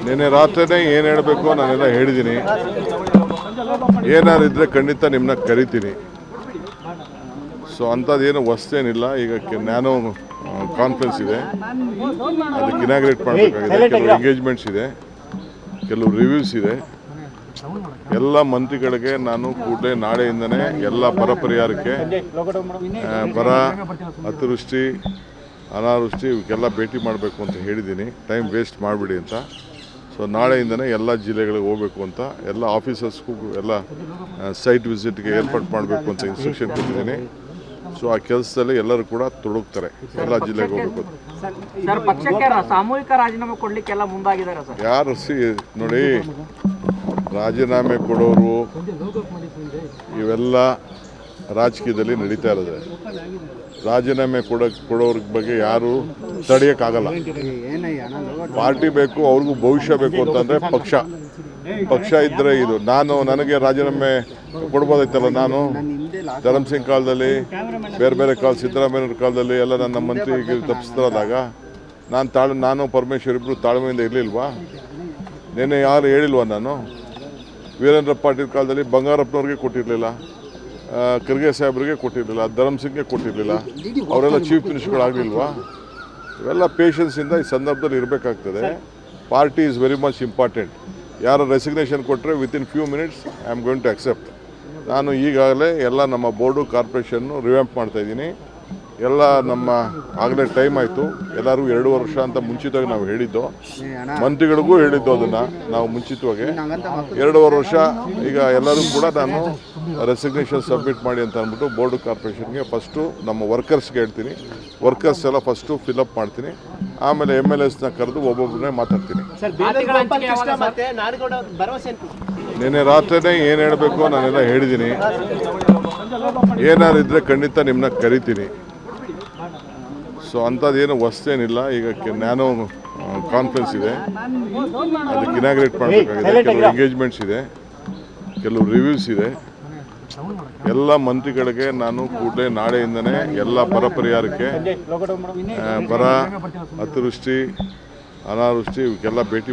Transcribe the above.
ನಿನ್ನೆ ರಾತ್ರಿನೇ ಏನು ಹೇಳಬೇಕು ನಾನೆಲ್ಲ ಹೇಳಿದ್ದೀನಿ. ಏನಾದ್ರು ಇದ್ದರೆ ಖಂಡಿತ ನಿಮ್ಮನ್ನ ಕರಿತೀನಿ. ಸೊ ಅಂಥದ್ದೇನು ಹೊಸ್ತೇನಿಲ್ಲ. ಈಗ ನ್ಯಾನೋ ಕಾನ್ಫರೆನ್ಸ್ ಇದೆ, ಅದಕ್ಕೆ ಇನಾಗ್ರೇಟ್ ಮಾಡಬೇಕಾಗಿದೆ. ಕೆಲವು ಎಂಗೇಜ್ಮೆಂಟ್ಸ್ ಇದೆ, ಕೆಲವು ರಿವ್ಯೂಸ್ ಇದೆ. ಎಲ್ಲ ಮಂತ್ರಿಗಳಿಗೆ ನಾನು ಕೂಡಲೇ ನಾಳೆಯಿಂದನೇ ಎಲ್ಲ ಬರ ಪರಿಹಾರಕ್ಕೆ, ಬರ, ಅತಿವೃಷ್ಟಿ, ಅನಾವೃಷ್ಟಿ ಇವಕ್ಕೆಲ್ಲ ಭೇಟಿ ಮಾಡಬೇಕು ಅಂತ ಹೇಳಿದ್ದೀನಿ. ಟೈಮ್ ವೇಸ್ಟ್ ಮಾಡಿಬಿಡಿ ಅಂತ. ಸೊ ನಾಳೆಯಿಂದನೇ ಎಲ್ಲ ಜಿಲ್ಲೆಗಳಿಗೆ ಹೋಗಬೇಕು ಅಂತ, ಎಲ್ಲ ಆಫೀಸರ್ಸ್ಗೂ ಎಲ್ಲ ಸೈಟ್ ವಿಸಿಟ್ಗೆ ಏರ್ಪಾಡು ಮಾಡಬೇಕು ಅಂತ ಇನ್ಸ್ಟ್ರಕ್ಷನ್ ಕೊಟ್ಟಿದ್ದೀನಿ. ಸೊ ಆ ಕೆಲಸದಲ್ಲಿ ಎಲ್ಲರೂ ಕೂಡ ತೊಡಗ್ತಾರೆ, ಎಲ್ಲ ಜಿಲ್ಲೆಗೆ ಹೋಗಬೇಕು. ಸಾಮೂಹಿಕ ರಾಜೀನಾಮೆ ಕೊಡ್ಲಿಕ್ಕೆಲ್ಲ ಮುಂದಾಗಿದ್ದಾರೆ ಸರ್. ಯಾರು ನೋಡಿ, ರಾಜೀನಾಮೆ ಕೊಡೋರು ಇವೆಲ್ಲ ರಾಜಕೀಯದಲ್ಲಿ ನಡೀತಾ ಇರೋದು. ರಾಜೀನಾಮೆ ಕೊಡೋರ ಬಗ್ಗೆ ಯಾರು ತಡೆಯೋಕ್ಕಾಗಲ್ಲ. ಪಾರ್ಟಿ ಬೇಕು, ಅವ್ರಿಗೂ ಭವಿಷ್ಯ ಬೇಕು ಅಂತಂದರೆ ಪಕ್ಷ ಇದ್ದರೆ ಇದು. ನನಗೆ ರಾಜೀನಾಮೆ ಕೊಡ್ಬೋದಾಯ್ತಲ್ಲ. ನಾನು ಧರಮ್ ಸಿಂಗ್ ಕಾಲದಲ್ಲಿ, ಬೇರೆ ಕಾಲ ಸಿದ್ದರಾಮಯ್ಯವ್ರ ಕಾಲದಲ್ಲಿ ಎಲ್ಲ ನನ್ನ ಮಂತ್ರಿಗೆ ತಪ್ಪಿಸ್ತಾರಾದಾಗ ನಾನು ಪರಮೇಶ್ವರ್ ಇಬ್ಬರು ತಾಳ್ಮೆಯಿಂದ ಇರಲಿಲ್ವಾ? ನಿನ್ನೆ ಯಾರು ಹೇಳಿಲ್ವಾ? ನಾನು ವೀರೇಂದ್ರ ಪಾಟೀಲ್ ಕಾಲದಲ್ಲಿ ಬಂಗಾರಪ್ಪನವ್ರಿಗೆ ಕೊಟ್ಟಿರಲಿಲ್ಲ, ಖರ್ಗೆ ಸಾಹೇಬ್ರಿಗೆ ಕೊಟ್ಟಿರಲಿಲ್ಲ, ಧರಮ್ ಸಿಂಗ್ಗೆ ಕೊಟ್ಟಿರಲಿಲ್ಲ. ಅವರೆಲ್ಲ ಚೀಫ್ ಮಿನಿಸ್ಟರ್ಗಳಾಗಲಿಲ್ವಾ? ಇವೆಲ್ಲ ಪೇಷನ್ಸಿಂದ ಈ ಸಂದರ್ಭದಲ್ಲಿ ಇರಬೇಕಾಗ್ತದೆ. Party is very much important. ಯಾರು ರೆಸಿಗ್ನೇಷನ್ ಕೊಟ್ಟರೆ within few minutes I am going to accept. ನಾನು ಈಗಾಗಲೇ ಎಲ್ಲ ನಮ್ಮ ಬೋರ್ಡು ಕಾರ್ಪೊರೇಷನ್ನು ರಿವ್ಯಾಂಪ್ ಮಾಡ್ತಾಯಿದ್ದೀನಿ. ಎಲ್ಲ ನಮ್ಮ ಆಗಲೇ ಟೈಮ್ ಆಯಿತು. ಎಲ್ಲರಿಗೂ 2 ವರ್ಷ ಅಂತ ಮುಂಚಿತವಾಗಿ ನಾವು ಹೇಳಿದ್ದು, ಮಂತ್ರಿಗಳಿಗೂ ಹೇಳಿದ್ದು ಅದನ್ನು ನಾವು ಮುಂಚಿತವಾಗಿ 2 ವರ್ಷ. ಈಗ ಎಲ್ಲರೂ ಕೂಡ ನಾನು ರೆಸಿಗ್ನೇಷನ್ ಸಬ್ಮಿಟ್ ಮಾಡಿ ಅಂತ ಅಂದ್ಬಿಟ್ಟು ಬೋರ್ಡು ಕಾರ್ಪೊರೇಷನ್ಗೆ ಫಸ್ಟು ನಮ್ಮ ವರ್ಕರ್ಸ್ಗೆ ಹೇಳ್ತೀನಿ. ವರ್ಕರ್ಸ್ ಎಲ್ಲ ಫಸ್ಟು ಫಿಲಪ್ ಮಾಡ್ತೀನಿ, ಆಮೇಲೆ MLAsನ ಕರೆದು ಒಬ್ಬೊಬ್ಬರನ್ನೇ ಮಾತಾಡ್ತೀನಿ. ನಿನ್ನೆ ರಾತ್ರಿನೇ ಏನು ಹೇಳಬೇಕು ನಾನೆಲ್ಲ ಹೇಳಿದ್ದೀನಿ. ಏನಾದ್ರು ಇದ್ದರೆ ಖಂಡಿತ ನಿಮ್ಮನ್ನ ಕರಿತೀನಿ. ಸೊ ಅಂಥದ್ದೇನು ಹೊಸ್ತೇನಿಲ್ಲ. ಈಗ ನ್ಯಾನೋ ಕಾನ್ಫರೆನ್ಸ್ ಇದೆ, ಅದಕ್ಕೆ ಇನಾಗ್ರೇಟ್ ಮಾಡಬೇಕಾಗಿದೆ. ಕೆಲವು ಎಂಗೇಜ್ಮೆಂಟ್ಸ್ ಇದೆ, ಕೆಲವು ರಿವ್ಯೂಸ್ ಇದೆ. ಎಲ್ಲ ಮಂತ್ರಿಗಳಿಗೆ ನಾನು ಕೂಡಲೇ ನಾಳೆಯಿಂದನೇ ಎಲ್ಲ ಬರ ಪರಿಹಾರಕ್ಕೆ, ಬರ, ಅತಿವೃಷ್ಟಿ, ಅನಾವೃಷ್ಟಿ ಇವಕ್ಕೆಲ್ಲ ಭೇಟಿ